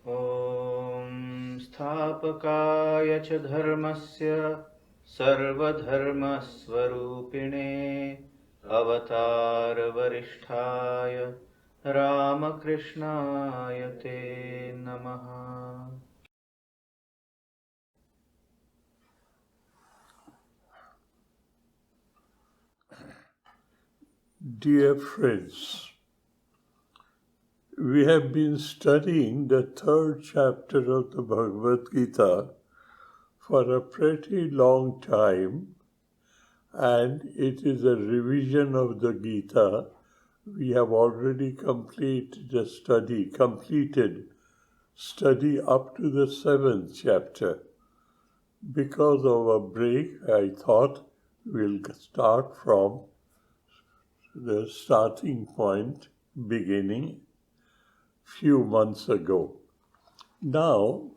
ॐ स्थापकाय च धर्मस्य सर्वधर्मस्वरूपिणे अवतारवरिष्ठाय रामकृष्णाय ते नमः। Dear friends, we have been studying the third chapter of the Bhagavad Gita for a pretty long time, and it is a revision of the Gita. We have already completed study up to the 7th chapter. Because of a break, I thought we'll start from the starting point, beginning few months ago. Now,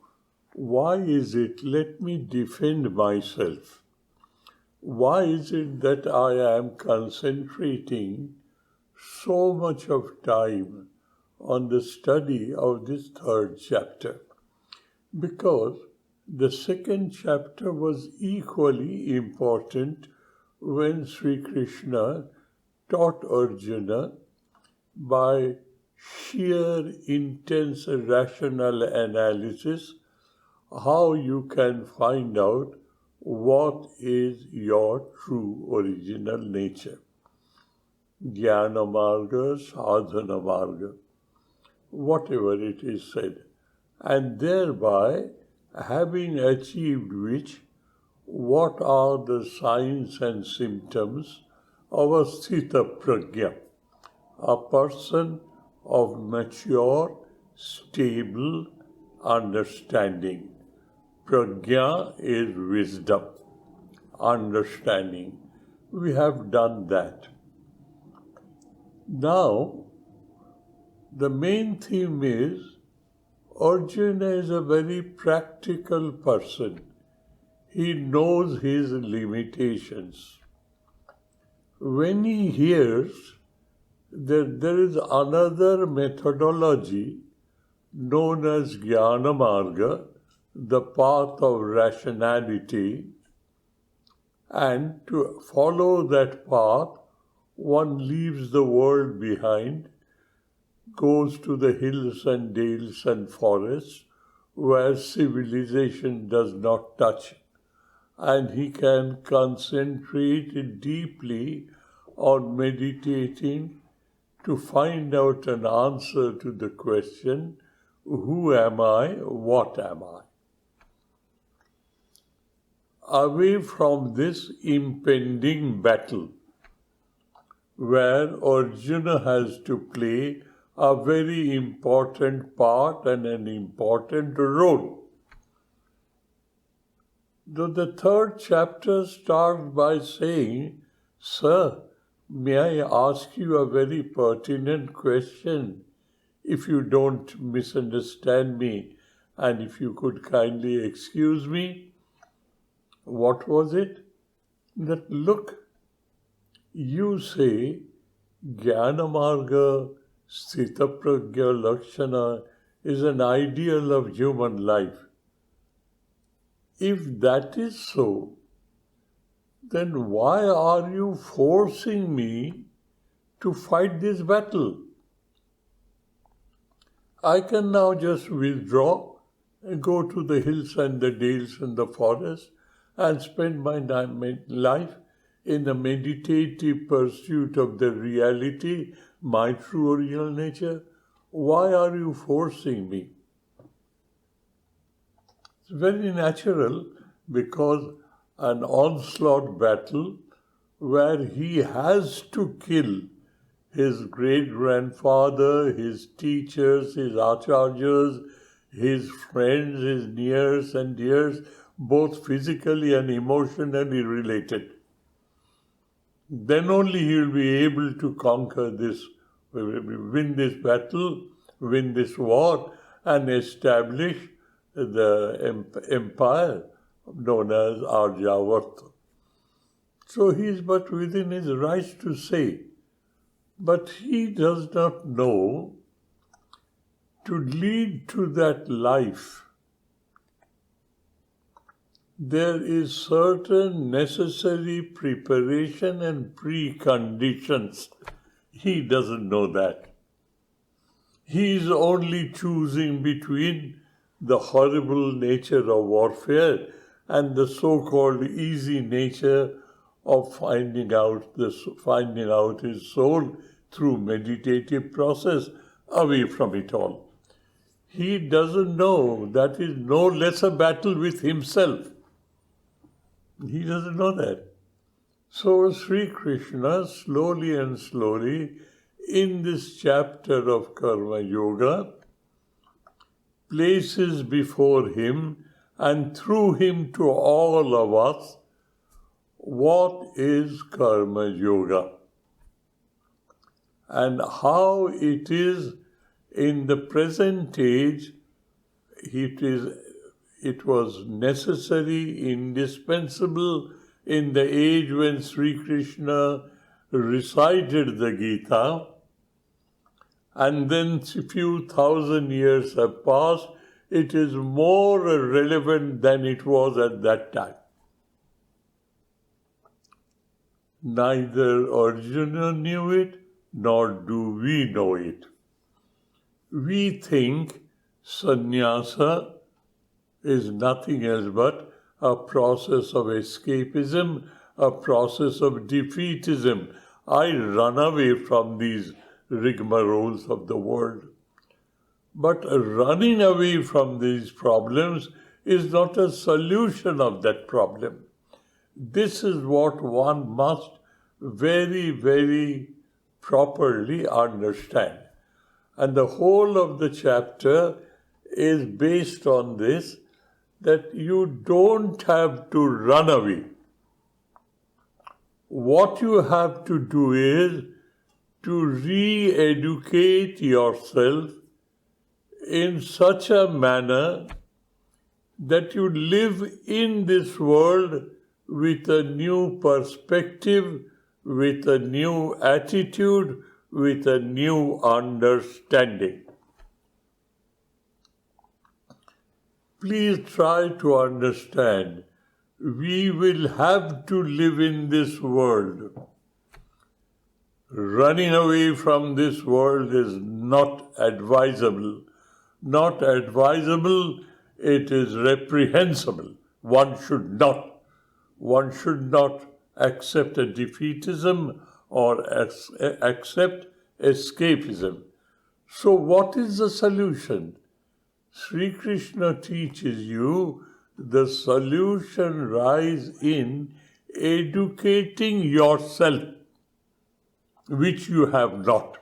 why is it, let me defend myself, why is it that I am concentrating so much of time on the study of this third chapter? Because the second chapter was equally important when Sri Krishna taught Arjuna by sheer intense rational analysis how you can find out what is your true original nature. Jnana Marga, Sadhana Marga, whatever it is said. And thereby, having achieved which, what are the signs and symptoms of a sthita prajna, a person of mature, stable understanding. Prajna is wisdom, understanding. We have done that. Now, the main theme is Arjuna is a very practical person. He knows his limitations. When he hears that there is another methodology known as Jnana Marga, the path of rationality, and to follow that path, one leaves the world behind, goes to the hills and dales and forests where civilization does not touch, and he can concentrate deeply on meditating to find out an answer to the question, who am I, what am I? Away from this impending battle, where Arjuna has to play a very important part and an important role. Though the third chapter starts by saying, Sir, may I ask you a very pertinent question, if you don't misunderstand me, and if you could kindly excuse me? What was it? That look, you say Jnana Marga, Sthita Prajna Lakshana is an ideal of human life. If that is so, then why are you forcing me to fight this battle? I can now just withdraw and go to the hills and the dales and the forest and spend my life in the meditative pursuit of the reality, my true original nature. Why are you forcing me? It's very natural, because an onslaught battle where he has to kill his great-grandfather, his teachers, his acharyas, his friends, his nears and dears, both physically and emotionally related. Then only he will be able to conquer this, win this battle, win this war, and establish the empire known as Aryavarta. So he is but within his rights to say, but he does not know to lead to that life, there is certain necessary preparation and preconditions. He doesn't know that. He is only choosing between the horrible nature of warfare and the so-called easy nature of finding out his soul through meditative process away from it all. He doesn't know that is no less a battle with himself. He doesn't know that. So Sri Krishna slowly and slowly in this chapter of Karma Yoga places before him and through him to all of us what is Karma Yoga and how it is in the present age. It was necessary, indispensable in the age when Sri Krishna recited the Gita, and then a few thousand years have passed. It is more relevant than it was at that time. Neither Arjuna knew it, nor do we know it. We think sannyasa is nothing else but a process of escapism, a process of defeatism. I run away from these rigmaroles of the world. But running away from these problems is not a solution of that problem. This is what one must very, very properly understand. And the whole of the chapter is based on this, that you don't have to run away. What you have to do is to re-educate yourself in such a manner that you live in this world with a new perspective, with a new attitude, with a new understanding. Please try to understand, we will have to live in this world. Running away from this world is not advisable. Not advisable, it is reprehensible. One should not accept a defeatism or accept escapism. So what is the solution? Sri Krishna teaches you the solution lies in educating yourself, which you have not.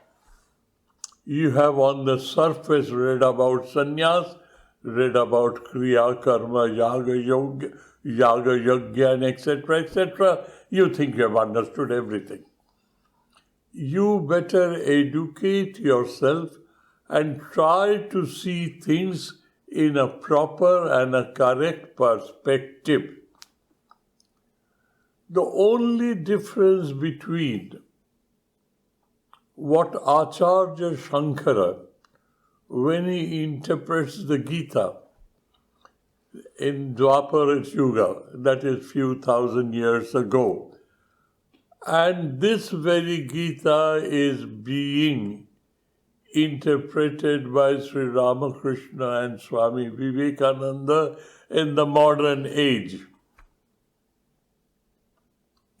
You have on the surface read about sannyas, read about kriya, karma, yaga, yajna, etc., etc. You think you have understood everything. You better educate yourself and try to see things in a proper and a correct perspective. The only difference between what Acharya Shankara, when he interprets the Gita in Dwapara Yuga, that is few thousand years ago, and this very Gita is being interpreted by Sri Ramakrishna and Swami Vivekananda in the modern age.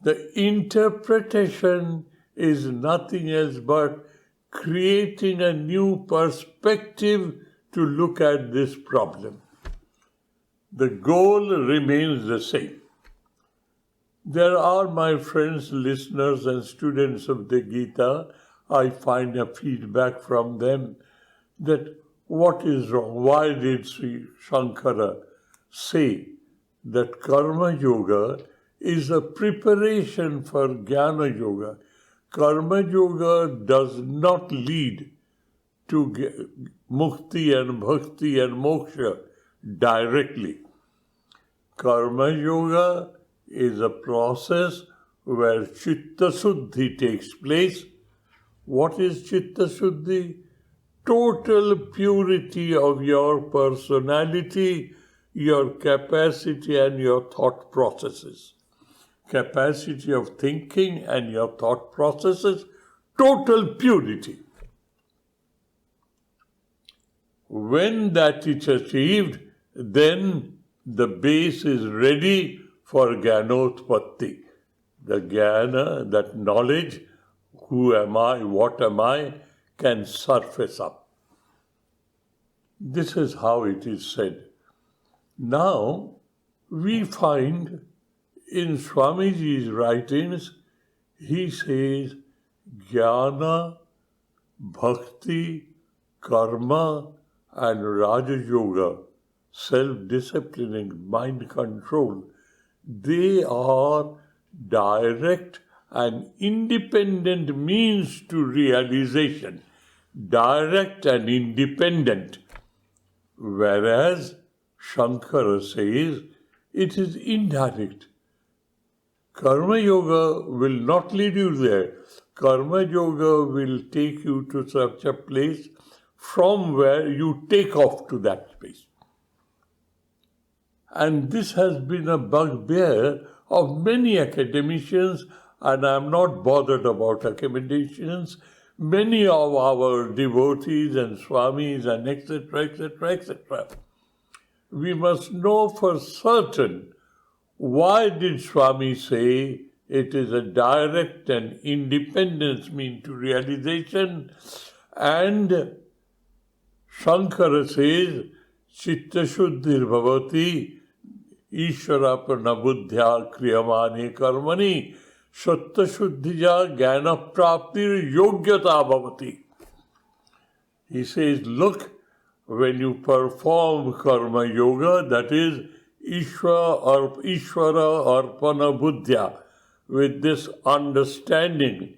The interpretation is nothing else but creating a new perspective to look at this problem. The goal remains the same. There are, my friends, listeners and students of the Gita, I find a feedback from them that what is wrong? Why did Sri Shankara say that Karma Yoga is a preparation for Jnana Yoga? Karma Yoga does not lead to mukti and bhakti and moksha directly. Karma Yoga is a process where Chitta Suddhi takes place. What is Chitta Suddhi? total purity of your personality, your capacity and your thought processes. Capacity of thinking and your thought processes, total purity. When that is achieved, then the base is ready for Jnanotpatti. The Jnana, that knowledge, who am I, what am I, can surface up. This is how it is said. Now, we find in Swamiji's writings, he says, Jnana, Bhakti, Karma, and Raja Yoga, self-disciplining, mind control, they are direct and independent means to realization. Direct and independent. Whereas Shankara says it is indirect. Karma Yoga will not lead you there. Karma Yoga will take you to such a place from where you take off to that place. And this has been a bugbear of many academicians, and I am not bothered about academicians. Many of our devotees and swamis and etc., etc., etc. We must know for certain, why did Swami say it is a direct and independent means to realization, and Shankara says, Chitta Shuddhir Bhavati Ishvara Buddhya Kriyamani Karmani Shatta Shuddhija Jnana Praptir Yogyata Bhavati. He says, look, when you perform karma yoga, that is Ishvara Arpana Buddhya, with this understanding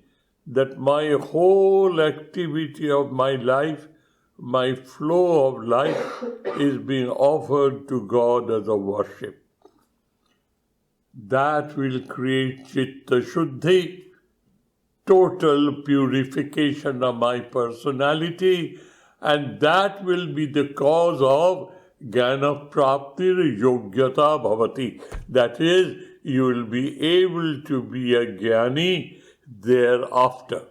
that my whole activity of my life, my flow of life is being offered to God as a worship. That will create Chitta Shuddhi, total purification of my personality, and that will be the cause of Jnana Praptir Yogyata Bhavati. That is, you will be able to be a Jnani thereafter.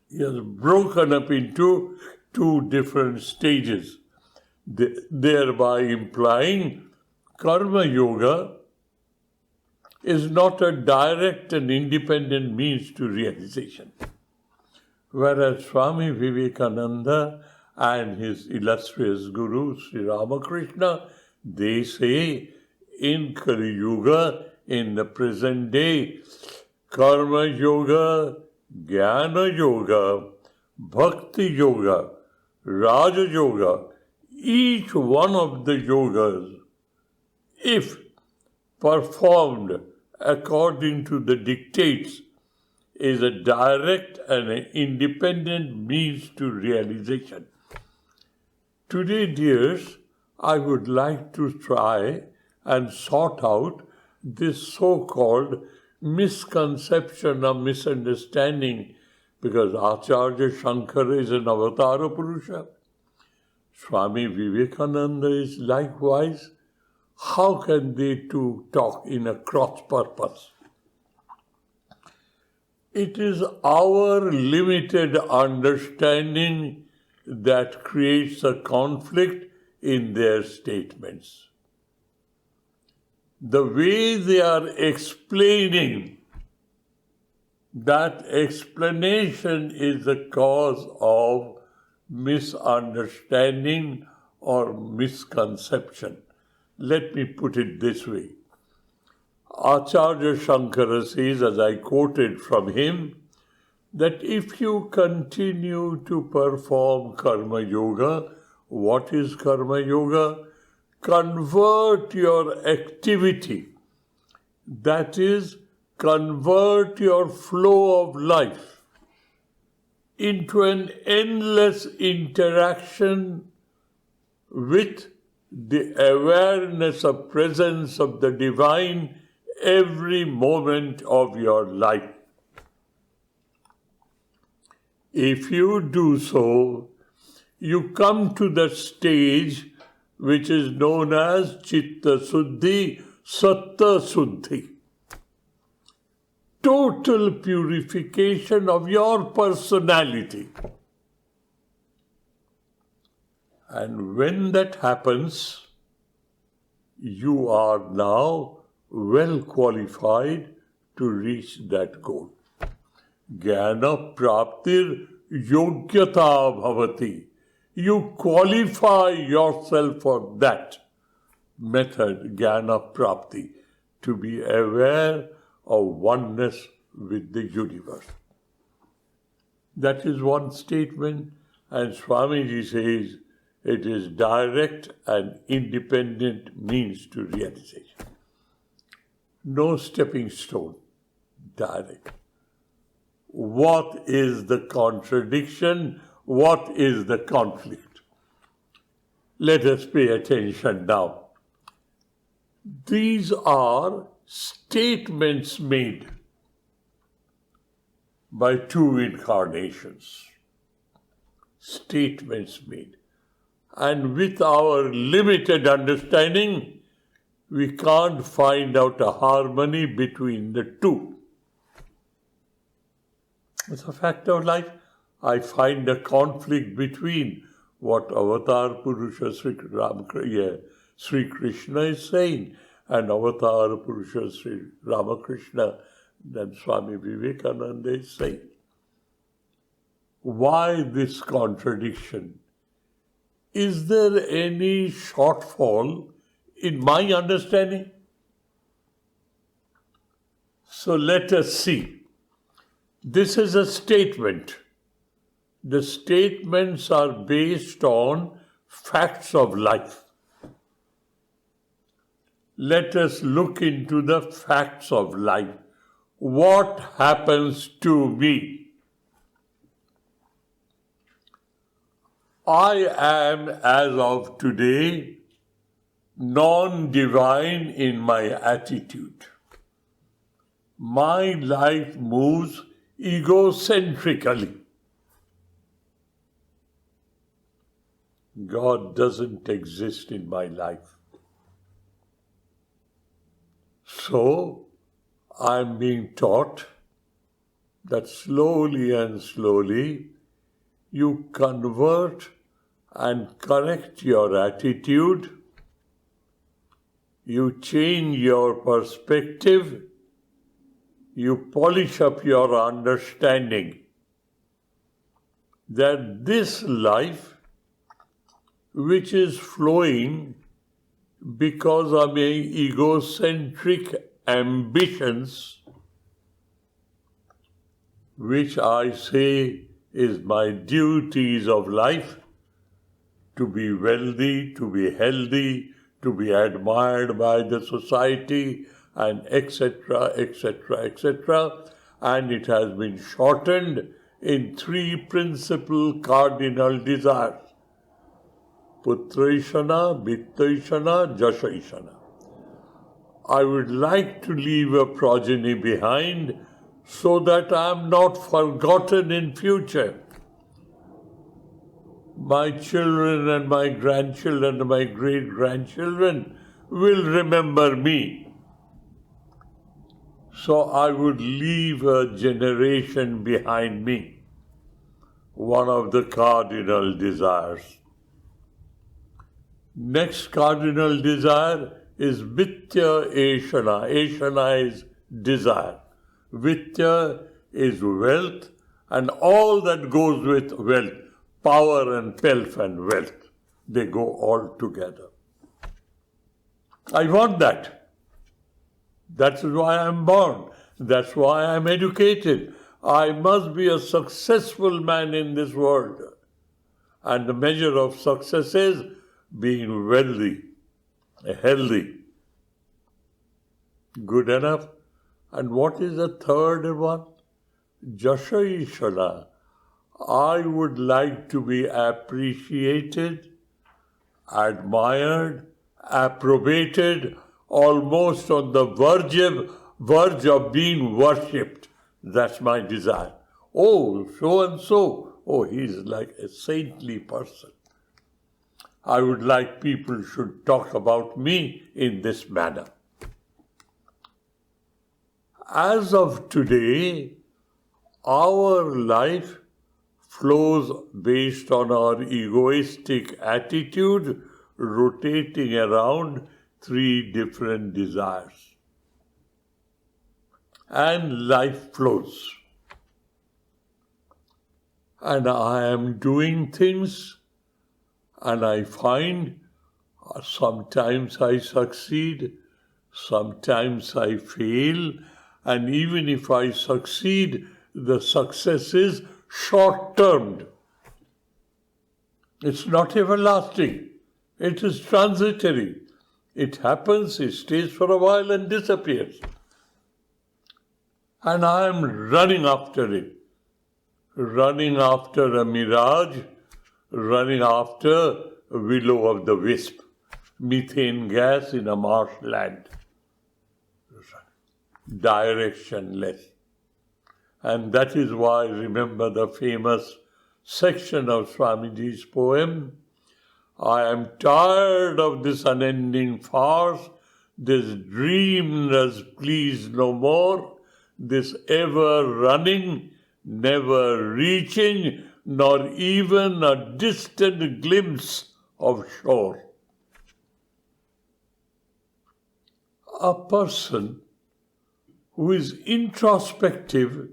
He has broken up into two different stages, thereby implying Karma Yoga is not a direct and independent means to realization. Whereas Swami Vivekananda and his illustrious Guru Sri Ramakrishna, they say in Kali Yuga, in the present day, Karma Yoga, Jnana Yoga, Bhakti Yoga, Raja Yoga, each one of the yogas, if performed according to the dictates, is a direct and an independent means to realization. Today, dears, I would like to try and sort out this so-called misconception or misunderstanding, because Acharya Shankara is an Avatara Purusha. Swami Vivekananda is likewise. How can they two talk in a cross purpose? It is our limited understanding that creates a conflict in their statements. The way they are explaining, that explanation is the cause of misunderstanding or misconception. Let me put it this way. Acharya Shankara says, as I quoted from him, that if you continue to perform Karma Yoga, what is Karma Yoga? Convert your activity, that is, convert your flow of life into an endless interaction with the awareness of presence of the divine every moment of your life. If you do so, you come to that stage which is known as Chitta Suddhi, Satta Suddhi. Total purification of your personality. And when that happens, you are now well qualified to reach that goal. Jnana praptir yogyata bhavati. You qualify yourself for that method, jnana prapti, to be aware of oneness with the universe. That is one statement, and Swamiji says it is direct and independent means to realization. No stepping stone, direct. What is the contradiction? What is the conflict? Let us pay attention now. These are statements made by two incarnations. Statements made. And with our limited understanding, we can't find out a harmony between the two. It's a fact of life. I find a conflict between what Avatar Purusha Sri Krishna is saying and Avatar Purusha Sri Ramakrishna and Swami Vivekananda is saying. Why this contradiction? Is there any shortfall in my understanding? So let us see. This is a statement. The statements are based on facts of life. Let us look into the facts of life. What happens to me? I am, as of today, non-divine in my attitude. My life moves egocentrically. God doesn't exist in my life. So, I'm being taught that slowly and slowly you convert and correct your attitude, you change your perspective, you polish up your understanding that this life, which is flowing because of my egocentric ambitions, which I say is my duties of life, to be wealthy, to be healthy, to be admired by the society, and etc., etc., etc. And it has been shortened in three principal cardinal desires. Putraishana, Vittaishana, Jashaishana. I would like to leave a progeny behind so that I am not forgotten in future. My children and my grandchildren and my great-grandchildren will remember me. So I would leave a generation behind me. One of the cardinal desires. Next cardinal desire is Vitya Eshana. Eshana is desire. Vitya is wealth and all that goes with wealth. Power and pelf and wealth. They go all together. I want that. That's why I'm born. That's why I'm educated. I must be a successful man in this world. And the measure of success is being wealthy, healthy. Good enough. And what is the third one? Jashaishana. I would like to be appreciated, admired, approbated, almost on the verge of being worshipped. That's my desire. Oh, so and so. oh, he's like a saintly person. I would like people should talk about me in this manner. As of today, our life flows based on our egoistic attitude, rotating around three different desires. And life flows. And I am doing things, and I find sometimes I succeed, sometimes I fail, and even if I succeed, the success is short-termed. It's not everlasting. It is transitory. It happens, it stays for a while and disappears. And I am running after it. Running after a mirage, running after a will-o'-the-wisp, methane gas in a marshland. Directionless. And that is why, remember the famous section of Swamiji's poem, I am tired of this unending farce, this dreamless please no more, this ever running, never reaching, nor even a distant glimpse of shore. A person who is introspective,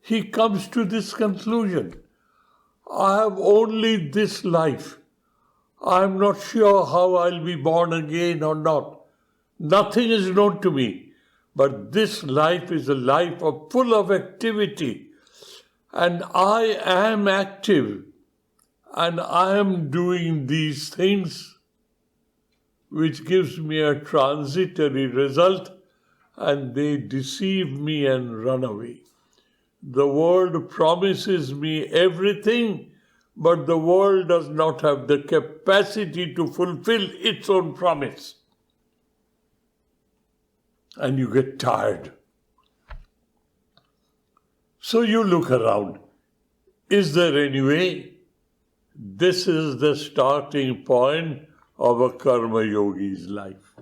he comes to this conclusion. I have only this life. I am not sure how I'll be born again or not. Nothing is known to me. But this life is a life full of activity. And I am active. And I am doing these things which gives me a transitory result, and they deceive me and run away. The world promises me everything, but the world does not have the capacity to fulfill its own promise. And you get tired. So you look around. Is there any way? This is the starting point of a karma yogi's life.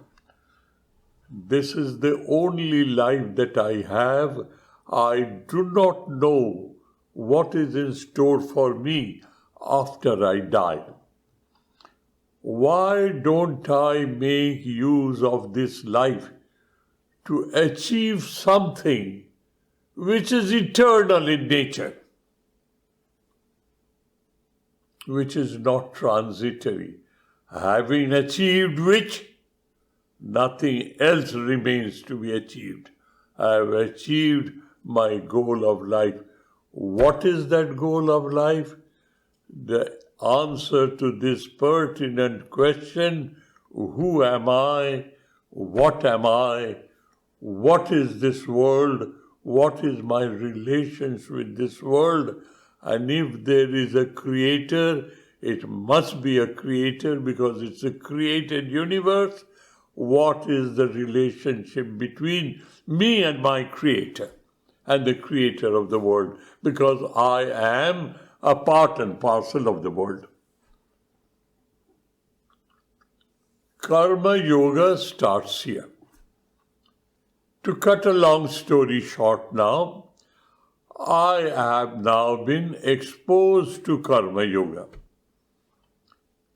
This is the only life that I have. I do not know what is in store for me after I die. Why don't I make use of this life to achieve something which is eternal in nature, which is not transitory, having achieved which nothing else remains to be achieved. I have achieved my goal of life. What is that goal of life? The answer to this pertinent question, who am I? What am I? What is this world? What is my relations with this world? And if there is a creator, it must be a creator because it's a created universe. What is the relationship between me and my creator and the creator of the world? Because I am a part and parcel of the world. Karma Yoga starts here. To cut a long story short now, I have now been exposed to Karma Yoga.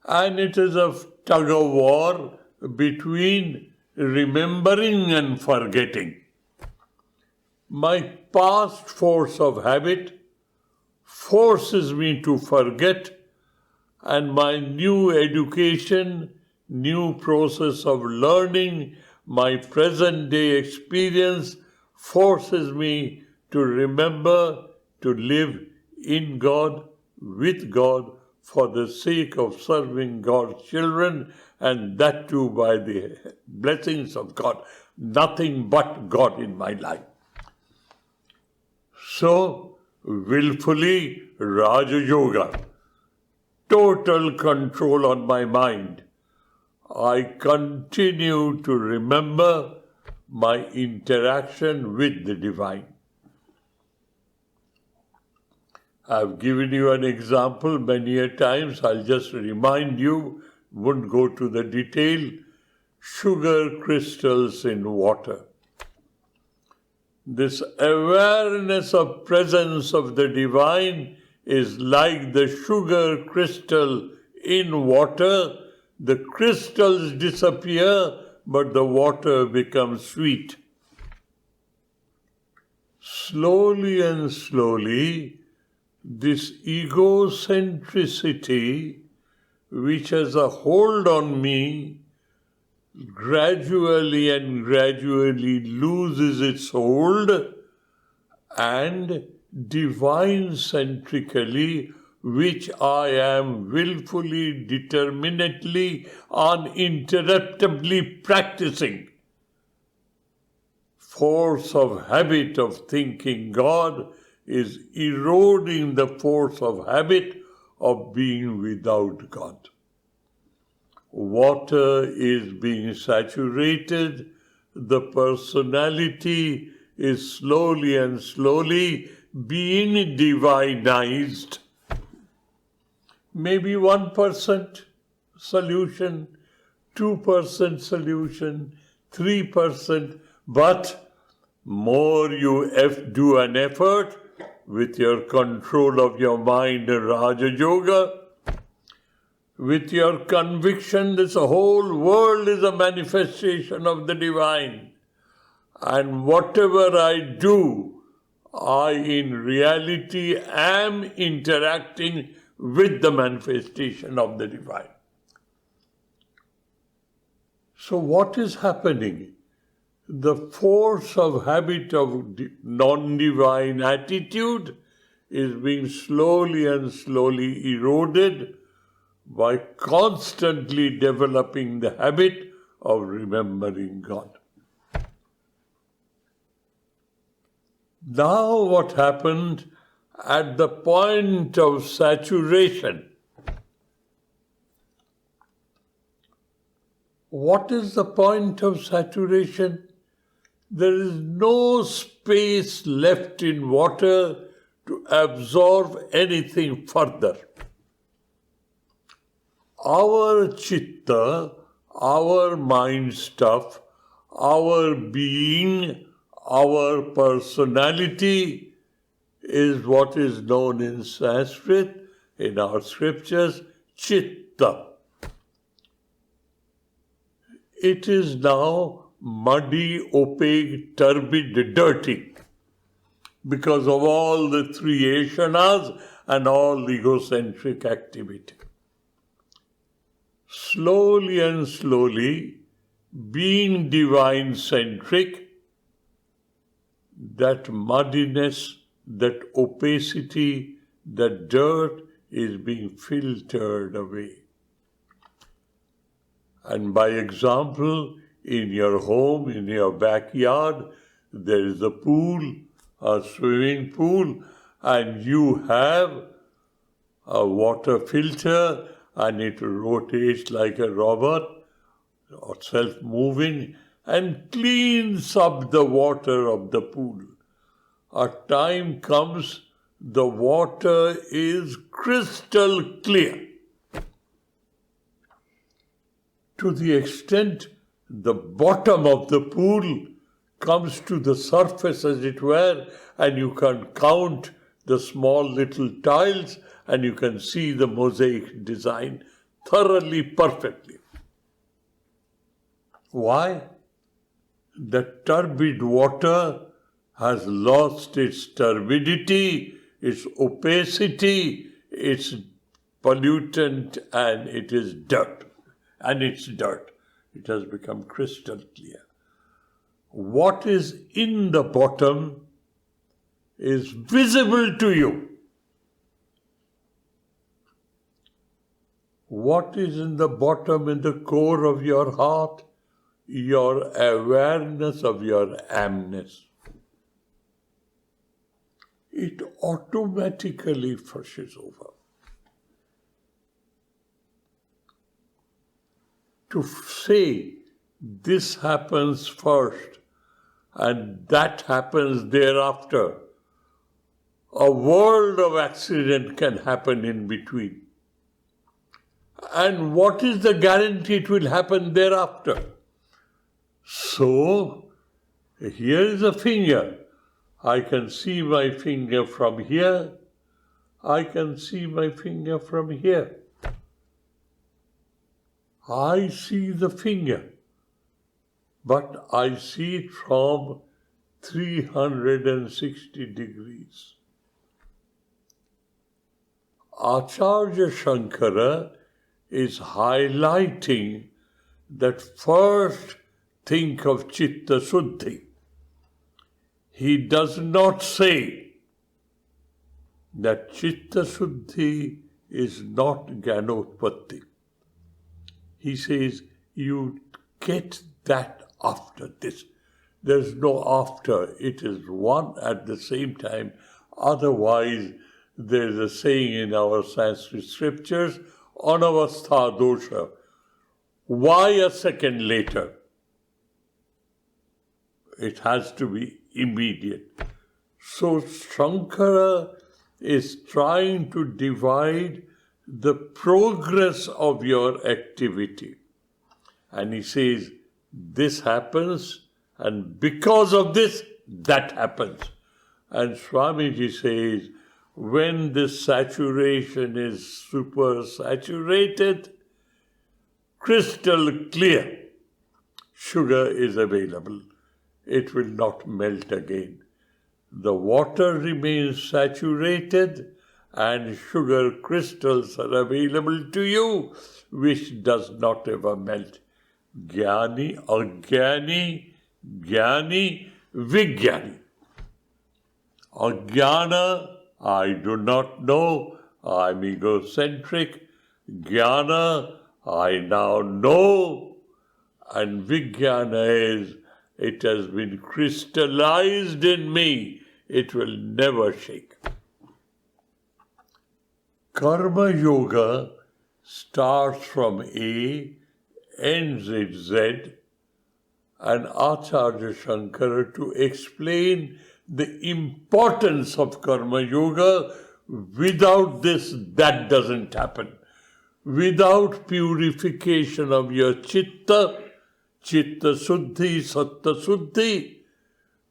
And it is a tug of war between remembering and forgetting. My past force of habit forces me to forget, and my new education, new process of learning, my present day experience forces me to remember, to live in God, with God, for the sake of serving God's children, and that too by the blessings of God. Nothing but God in my life. So, willfully, Raja Yoga, total control on my mind. I continue to remember my interaction with the divine. I've given you an example many a times. I'll just remind you, won't go to the detail. Sugar crystals in water. This awareness of presence of the divine is like the sugar crystal in water. The crystals disappear, but the water becomes sweet. Slowly and slowly, this egocentricity, which has a hold on me, gradually and gradually loses its hold, and divine-centrically, which I am willfully, determinately, uninterruptibly practicing, force of habit of thinking God is eroding the force of habit of being without God. Water is being saturated, the personality is slowly and slowly being divinized. Maybe 1% solution, 2% solution, 3%, but more you do an effort with your control of your mind, Raja Yoga, with your conviction this whole world is a manifestation of the divine. And whatever I do, I in reality am interacting with the manifestation of the divine. So what is happening? The force of habit of non-divine attitude is being slowly and slowly eroded by constantly developing the habit of remembering God. Now what happened at the point of saturation? What is the point of saturation? There is no space left in water to absorb anything further. Our chitta, our mind stuff, our being, our personality is what is known in Sanskrit, in our scriptures, chitta. It is now muddy, opaque, turbid, dirty because of all the three ashanas and all egocentric activity. Slowly and slowly, being divine-centric, that muddiness, that opacity, that dirt is being filtered away. And by example, in your home, in your backyard, there is a pool, a swimming pool, and you have a water filter, and it rotates like a robot, or self-moving, and cleans up the water of the pool. A time comes, the water is crystal clear. To the extent the bottom of the pool comes to the surface, as it were, and you can count the small little tiles and you can see the mosaic design thoroughly, perfectly. Why? The turbid water has lost its turbidity, its opacity, its pollutant, and it is dirt. And it's dirt. It has become crystal clear. What is in the bottom is visible to you. What is in the bottom, in the core of your heart? Your awareness of your amness. It automatically flushes over. To say this happens first and that happens thereafter, a world of accident can happen in between. And what is the guarantee it will happen thereafter? So, here is a finger. I can see my finger from here. I can see my finger from here. I see the finger, but I see it from 360 degrees. Acharya Shankara is highlighting that first think of Chitta Suddhi. He does not say that Chitta Suddhi is not Jnanotpatti. He says you get that after this. There's no after. It is one at the same time. Otherwise, there's a saying in our Sanskrit scriptures, anavastha dosha. Why a second later? It has to be immediate. So Shankara is trying to divide the progress of your activity. And he says, this happens, and because of this, that happens. And Swamiji says, when this saturation is super saturated, crystal clear, sugar is available. It will not melt again. The water remains saturated and sugar crystals are available to you, which does not ever melt. Jnani, Ajnani, Jnani, Vijnani. Ajnana, I do not know, I'm egocentric. Jnana, I now know. And Vijnana is, it has been crystallized in me. It will never shake. Karma Yoga starts from A, ends at Z, and Acharya Shankara to explain the importance of Karma Yoga. Without this, that doesn't happen. Without purification of your Chitta, Chitta Suddhi, Satta Suddhi,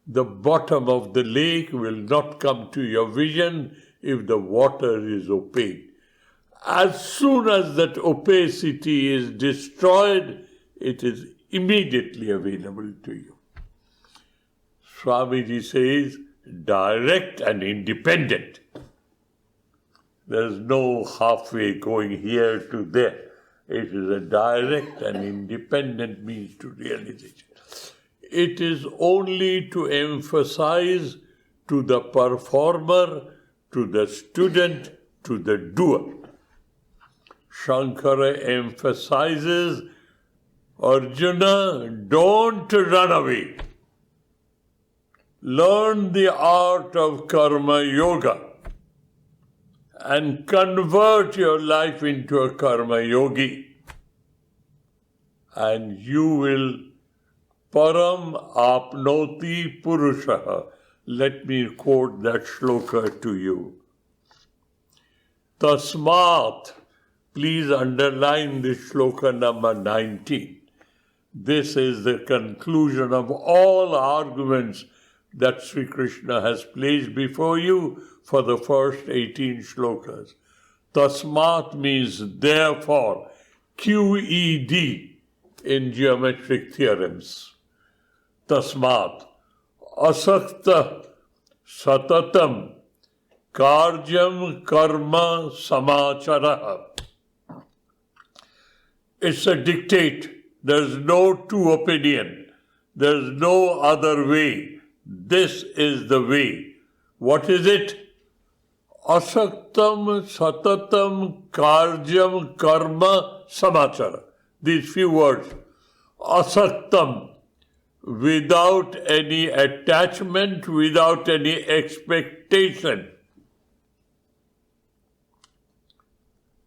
the bottom of the lake will not come to your vision if the water is opaque. As soon as that opacity is destroyed, it is immediately available to you. Swamiji says, direct and independent. There is no halfway going here to there. It is a direct and independent means to realization. It is only to emphasize to the performer, to the student, to the doer. Shankara emphasizes, Arjuna, don't run away. Learn the art of Karma Yoga and convert your life into a Karma Yogi. And you will param apnoti purushaha. Let me quote that shloka to you. Tasmat, please underline this shloka number 19. This is the conclusion of all arguments that Sri Krishna has placed before you for the first 18 shlokas. Tasmat means therefore, QED in geometric theorems. Tasmat, asakta satatam karjam karma samacharaha. It's a dictate. There's no two opinion. There's no other way. This is the way. What is it? Asaktam satatam karjam karma samachara. These few words. Asaktam, without any attachment, without any expectation.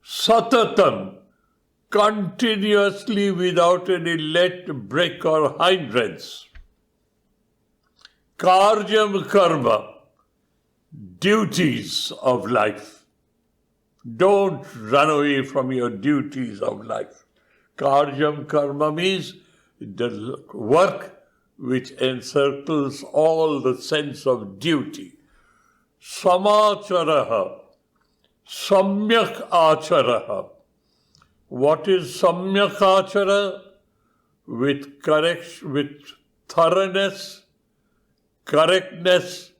Satatam, continuously without any let, break or hindrance. Karjam karma, duties of life. Don't run away from your duties of life. Karyam karma means the work which encircles all the sense of duty. Samacharaha, samyak acharaha. What is samyak achara? With correction, with thoroughness, correctness,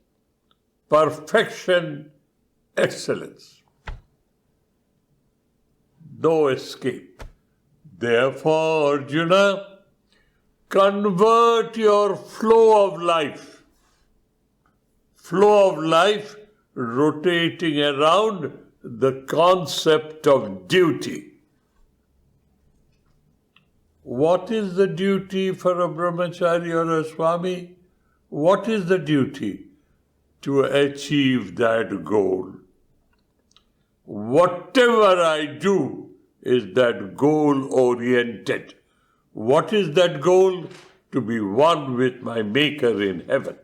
perfection, excellence. No escape. Therefore, Arjuna, convert your flow of life rotating around the concept of duty. What is the duty for a brahmachari or a Swami? What is the duty? To achieve that goal. Whatever I do is that goal-oriented. What is that goal? To be one with my Maker in heaven.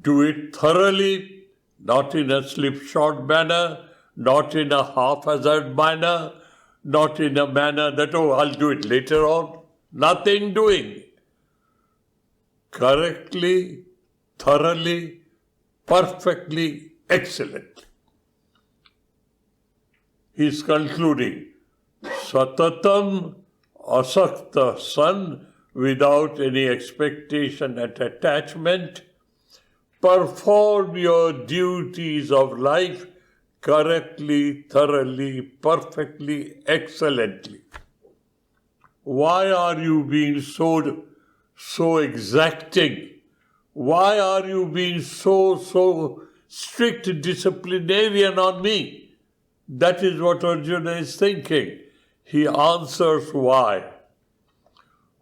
Do it thoroughly, not in a slipshod manner, not in a haphazard manner, not in a manner that, I'll do it later on. Nothing doing. Correctly, thoroughly, perfectly, excellently. He's concluding, Satatam asakta san, without any expectation and attachment, perform your duties of life correctly, thoroughly, perfectly, excellently. Why are you being so exacting? Why are you being so strict disciplinarian on me? That is what Arjuna is thinking. He answers why.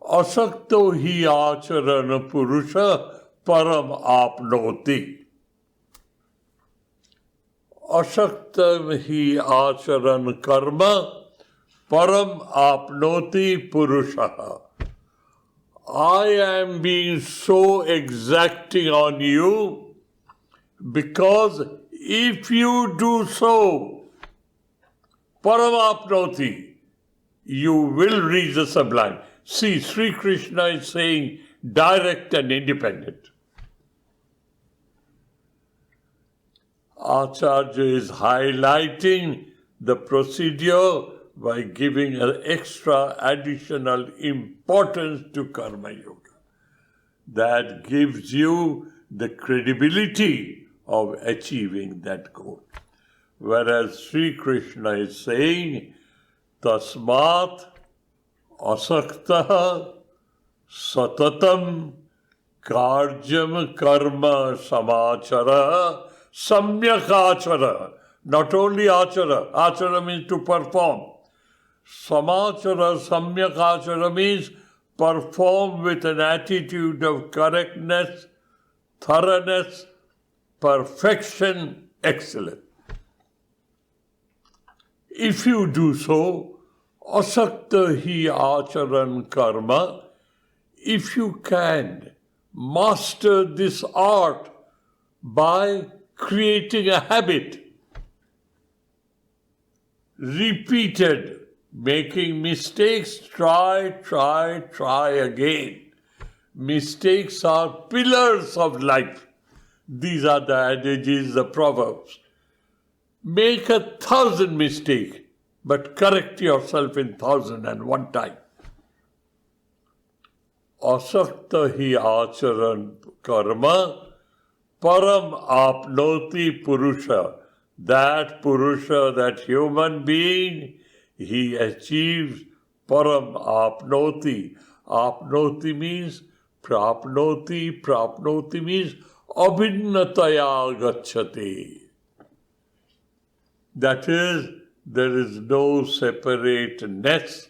Asakto hi acharana purusha param apnoti. Asaktam hi acharan karma param apnoti purusha. I am being so exacting on you because if you do so, param apnoti, you will reach the sublime. See, Sri Krishna is saying direct and independent. Acharya is highlighting the procedure by giving an extra additional importance to Karma Yoga. That gives you the credibility of achieving that goal. Whereas Sri Krishna is saying, Tasmat asaktaha satatam karjam karma samachara samyak achara. Not only achara. Achara means to perform. Samachara, samyak achara means perform with an attitude of correctness, thoroughness, perfection, excellence. If you do so, asakta hi acharan karma, if you can master this art by creating a habit, repeated, making mistakes, try again. Mistakes are pillars of life. These are the adages, the proverbs. Make 1,000 mistakes, but correct yourself in 1,001 times. Asakta hi acharan karma param apnoti purusha. That purusha, that human being, he achieves param apnoti. Apnoti means prapnoti. Prapnoti means abhinnataya gacchati. That is, there is no separateness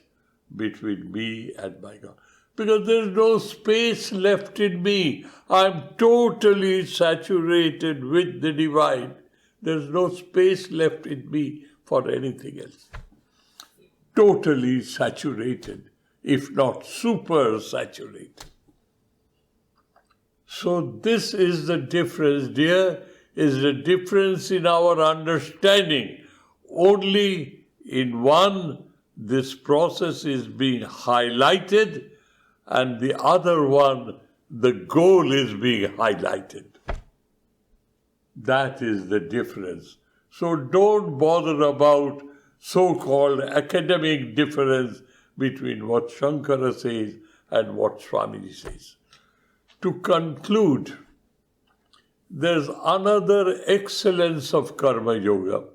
between me and my God. Because there is no space left in me. I am totally saturated with the divine. There is no space left in me for anything else. Totally saturated, if not super saturated. So this is the difference, dear, is the difference in our understanding. Only in one, this process is being highlighted, and the other one, the goal is being highlighted. That is the difference. So don't bother about so-called academic difference between what Shankara says and what Swami says. To conclude, there's another excellence of Karma Yoga,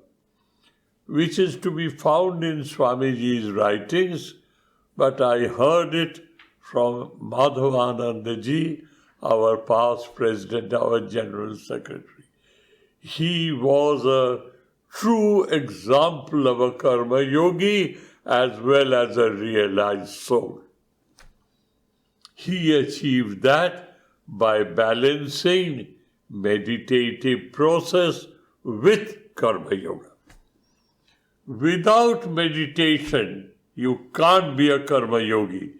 which is to be found in Swamiji's writings, but I heard it from Madhavananda ji, our past president, our general secretary. He was a true example of a Karma Yogi as well as a realized soul. He achieved that by balancing meditative process with Karma Yoga. Without meditation, you can't be a Karma Yogi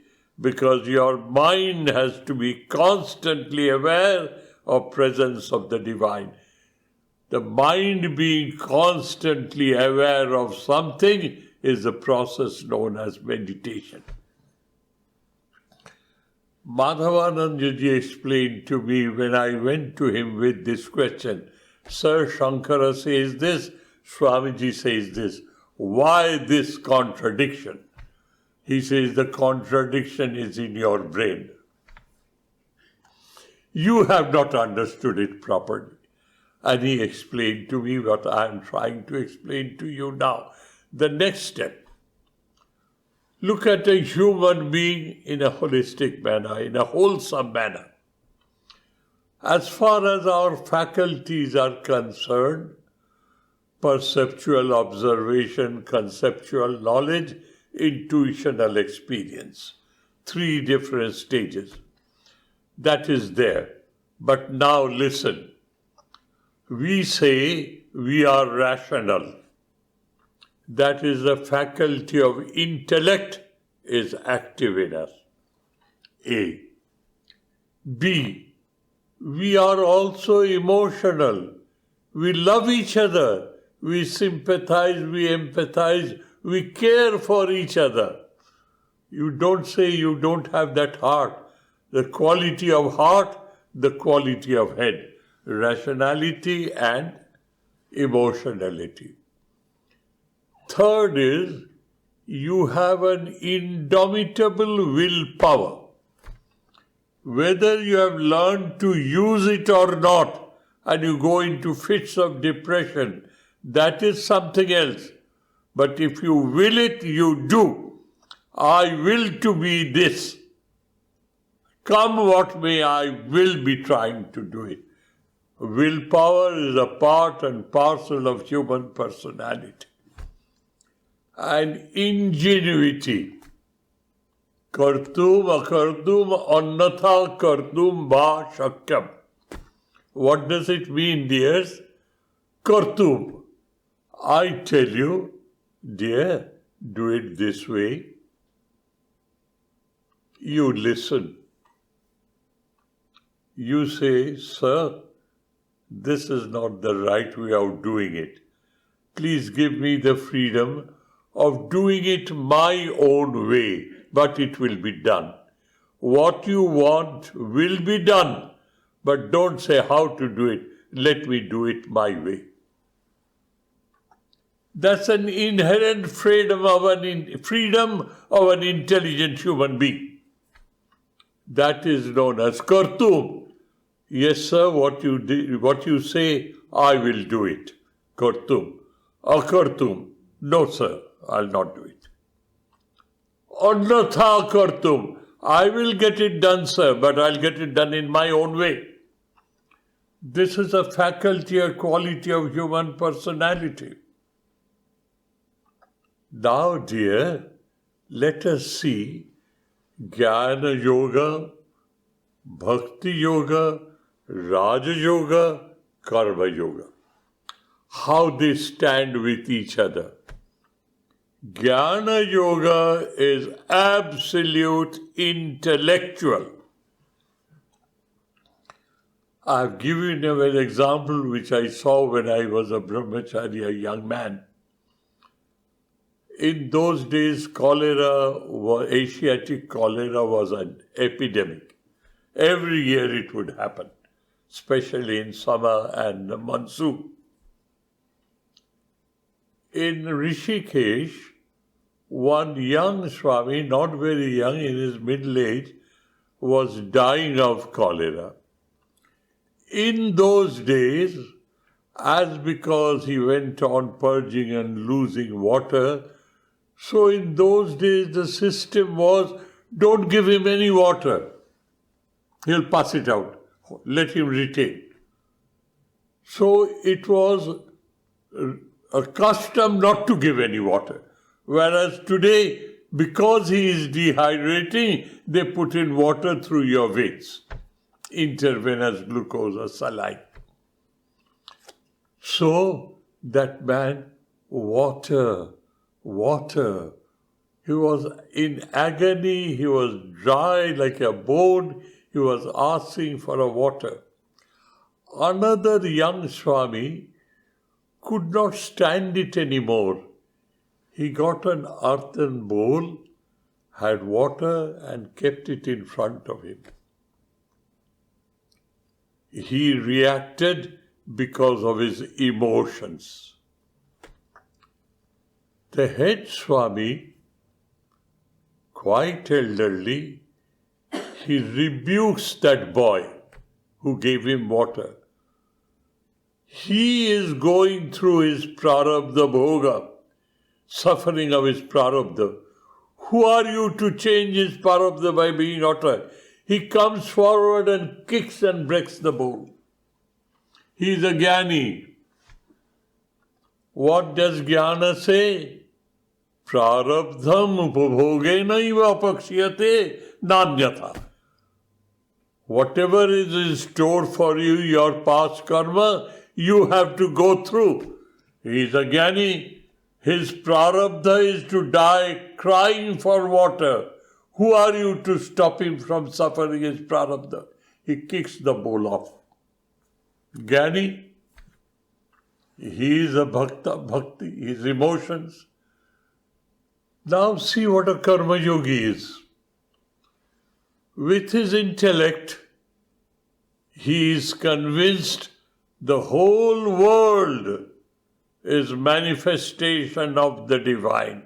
because your mind has to be constantly aware of presence of the divine. The mind being constantly aware of something is the process known as meditation. Madhavananda ji explained to me when I went to him with this question, Sir, Shankara says this, Swamiji says this. Why this contradiction? He says the contradiction is in your brain. You have not understood it properly. And he explained to me what I am trying to explain to you now. The next step. Look at a human being in a holistic manner, in a wholesome manner. As far as our faculties are concerned, perceptual observation, conceptual knowledge, intuitional experience. 3 different stages. That is there. But now listen. We say we are rational. That is the faculty of intellect is active in us. A. B. We are also emotional. We love each other. We sympathize, we empathize, we care for each other. You don't say you don't have that heart. The quality of heart, the quality of head. Rationality and emotionality. Third is, you have an indomitable willpower. Whether you have learned to use it or not, and you go into fits of depression, that is something else. But if you will it, you do. I will to be this. Come what may, I will be trying to do it. Willpower is a part and parcel of human personality. And ingenuity. Kartum akartum annatha kartum ba shakyam. What does it mean, dears? Kartum. I tell you, dear, do it this way. You listen. You say, sir, this is not the right way of doing it. Please give me the freedom of doing it my own way, but it will be done. What you want will be done, but don't say how to do it. Let me do it my way. That's an inherent freedom of an intelligent human being. That is known as kartum. Yes, sir, what you say, I will do it. Kartum. Akartum. No, sir, I'll not do it. Annatha kartum. I will get it done, sir, but I'll get it done in my own way. This is a faculty, a quality of human personality. Now, dear, let us see Jnana Yoga, Bhakti Yoga, Raja Yoga, Karma Yoga. How they stand with each other. Jnana Yoga is absolute intellectual. I've given you an example which I saw when I was a brahmachari, a young man. In those days, Asiatic cholera was an epidemic. Every year it would happen, especially in summer and monsoon. In Rishikesh, one young Swami, not very young, in his middle age, was dying of cholera. In those days, as because he went on purging and losing water, so in those days the system was, don't give him any water. He'll pass it out. Let him retain. So it was a custom not to give any water. Whereas today, because he is dehydrating, they put in water through your veins. Intravenous glucose or saline. So that man, water. He was in agony, he was dry like a bone, he was asking for a water. Another young Swami could not stand it anymore. He got an earthen bowl, had water and kept it in front of him. He reacted because of his emotions. The head Swami, quite elderly, he rebukes that boy who gave him water. He is going through his prarabdha bhoga, suffering of his prarabdha. Who are you to change his prarabdha by being water? He comes forward and kicks and breaks the bowl. He is a jnani. What does jnana say? Prarabdham upabhogenaiva apakshiyate nanyatha. Whatever is in store for you, your past karma, you have to go through. He is a jnani. His prarabdha is to die crying for water. Who are you to stop him from suffering his prarabdha? He kicks the bowl off. Jnani, he is a bhakti, his emotions. Now see what a karma yogi is. With his intellect, he is convinced the whole world is manifestation of the divine.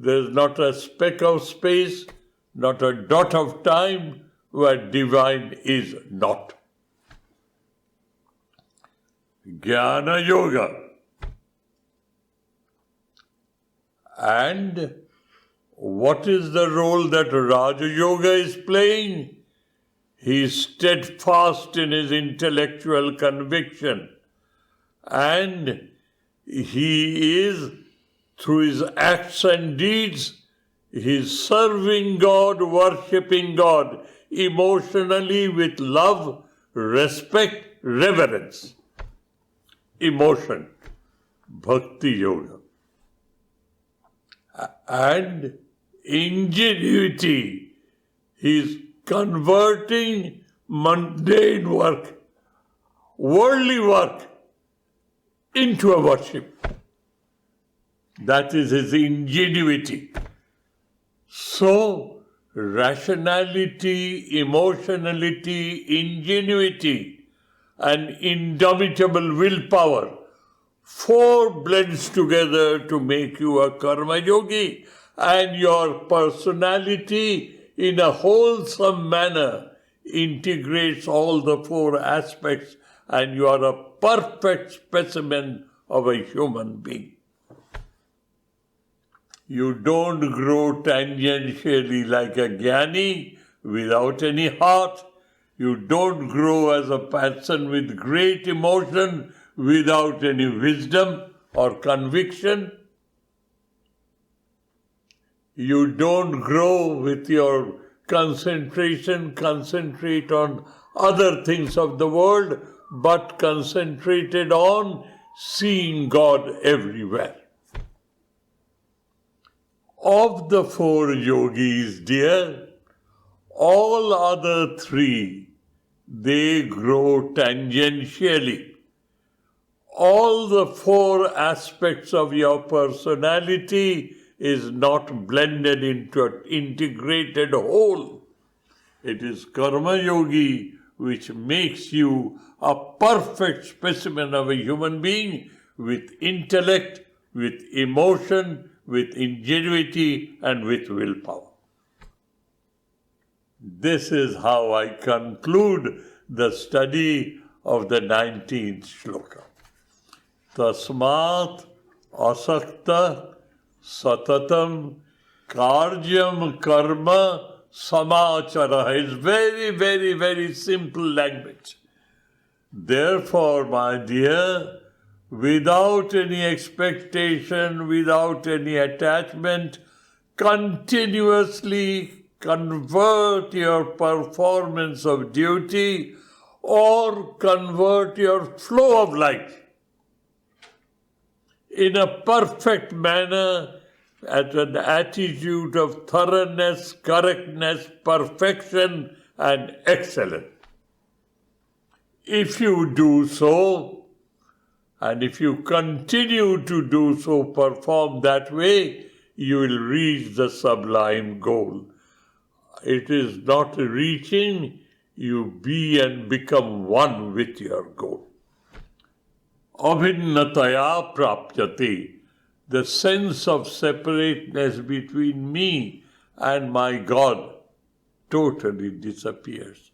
There is not a speck of space, not a dot of time where divine is not. Jnana Yoga. And what is the role that Raja Yoga is playing? He is steadfast in his intellectual conviction, and he is, through his acts and deeds, he is serving God, worshipping God emotionally with love, respect, reverence. Emotion, Bhakti Yoga. And ingenuity, he is converting mundane work, worldly work, into a worship. That is his ingenuity. So, rationality, emotionality, ingenuity, and indomitable willpower, 4 blends together to make you a karma yogi, and your personality in a wholesome manner integrates all the 4 aspects, and you are a perfect specimen of a human being. You don't grow tangentially like a jnani without any heart. You don't grow as a person with great emotion without any wisdom or conviction. You don't grow with your concentration, concentrate on other things of the world, but concentrated on seeing God everywhere. Of the 4 yogis, dear, all other 3, they grow tangentially. All the four aspects of your personality is not blended into an integrated whole. It is Karma Yogi which makes you a perfect specimen of a human being with intellect, with emotion, with ingenuity, and with willpower. This is how I conclude the study of the 19th shloka. Tasmat asakta satatam karyam karma samachara. Is very, very, very simple language. Therefore, my dear, without any expectation, without any attachment, continuously convert your performance of duty or convert your flow of life in a perfect manner, at an attitude of thoroughness, correctness, perfection, and excellence. If you do so, and if you continue to do so, perform that way, you will reach the sublime goal. It is not reaching, you be and become one with your goal. Abhinnataya prapyate. The sense of separateness between me and my God totally disappears.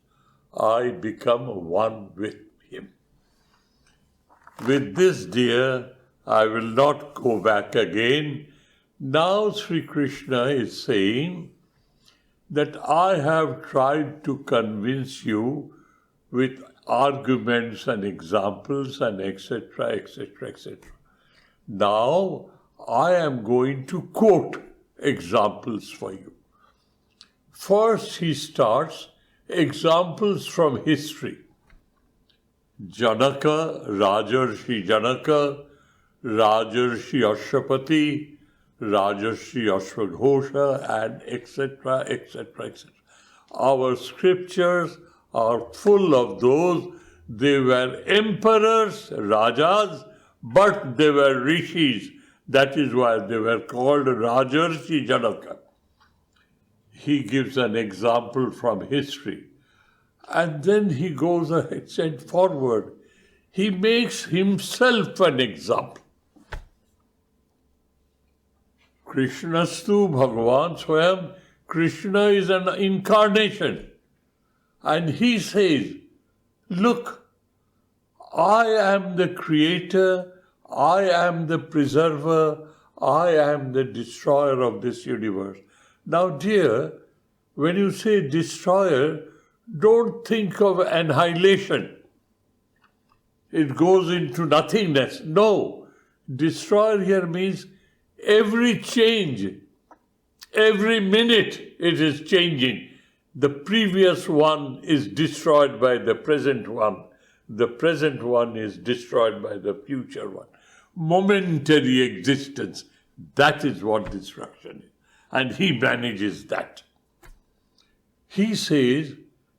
I become one with Him. With this, dear, I will not go back again. Now Sri Krishna is saying that I have tried to convince you with arguments and examples and etc., etc., etc. Now I am going to quote examples for you. First he starts examples from history. Janaka, Rajarshi Janaka, Rajarshi Ashwapati, Rajarshi Ashwaghosha, and etc., etc., etc. Our scriptures are full of those. They were emperors, rajas, but they were rishis. That is why they were called Rajarshi Janaka. He gives an example from history. And then he goes ahead and forward. He makes himself an example. Krishnastu Bhagavan Swayam. Krishna is an incarnation. And he says, look, I am the creator, I am the preserver, I am the destroyer of this universe. Now, dear, when you say destroyer, don't think of annihilation. It goes into nothingness. No. Destroyer here means every change, every minute it is changing. The previous one is destroyed by the present one. The present one is destroyed by the future one. Momentary existence, that is what destruction is. And he manages that. He says,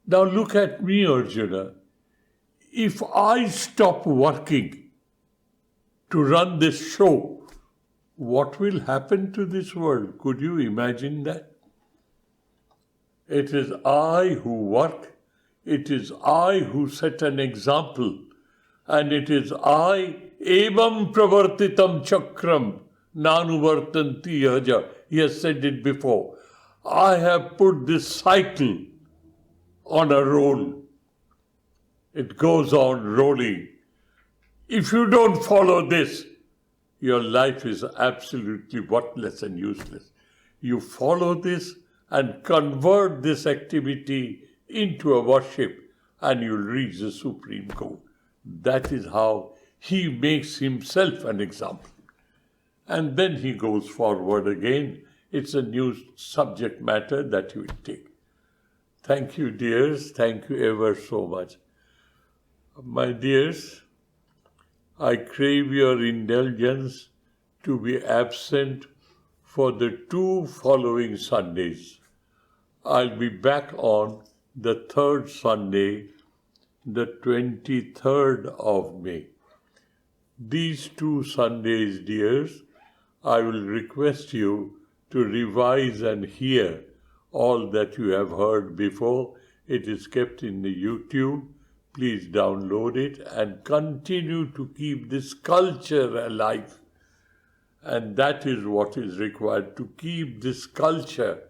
now look at me, Arjuna. If I stop working to run this show, what will happen to this world? Could you imagine that? It is I who work, it is I who set an example, and it is I, evam pravartitam chakram, nanuvartanti yaja. He has said it before. I have put this cycle on a roll. It goes on rolling. If you don't follow this, your life is absolutely worthless and useless. You follow this and convert this activity into a worship, and you'll reach the supreme goal. That is how he makes himself an example. And then he goes forward again. It's a new subject matter that he will take. Thank you, dears. Thank you ever so much. My dears, I crave your indulgence to be absent for the 2 following Sundays. I'll be back on the 3rd Sunday the 23rd of May. These 2 Sundays, dears, I will request you to revise and hear all that you have heard before. It is kept in the YouTube. Please download it and continue to keep this culture alive. And that is what is required, to keep this culture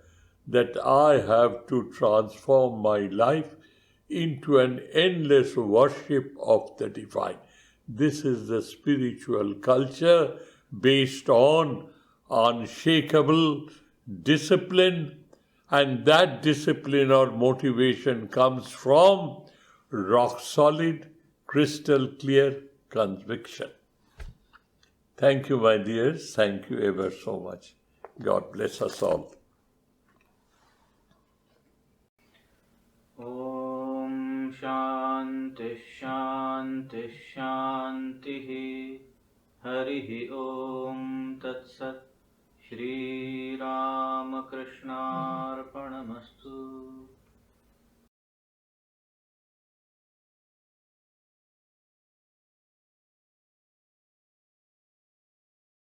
that I have to transform my life into an endless worship of the divine. This is the spiritual culture based on unshakable discipline, and that discipline or motivation comes from rock solid, crystal clear conviction. Thank you, my dears. Thank you ever so much. God bless us all. Om Shanti Shanti Shanti. Harihi Om Tat Sat. Shri Ramakrishna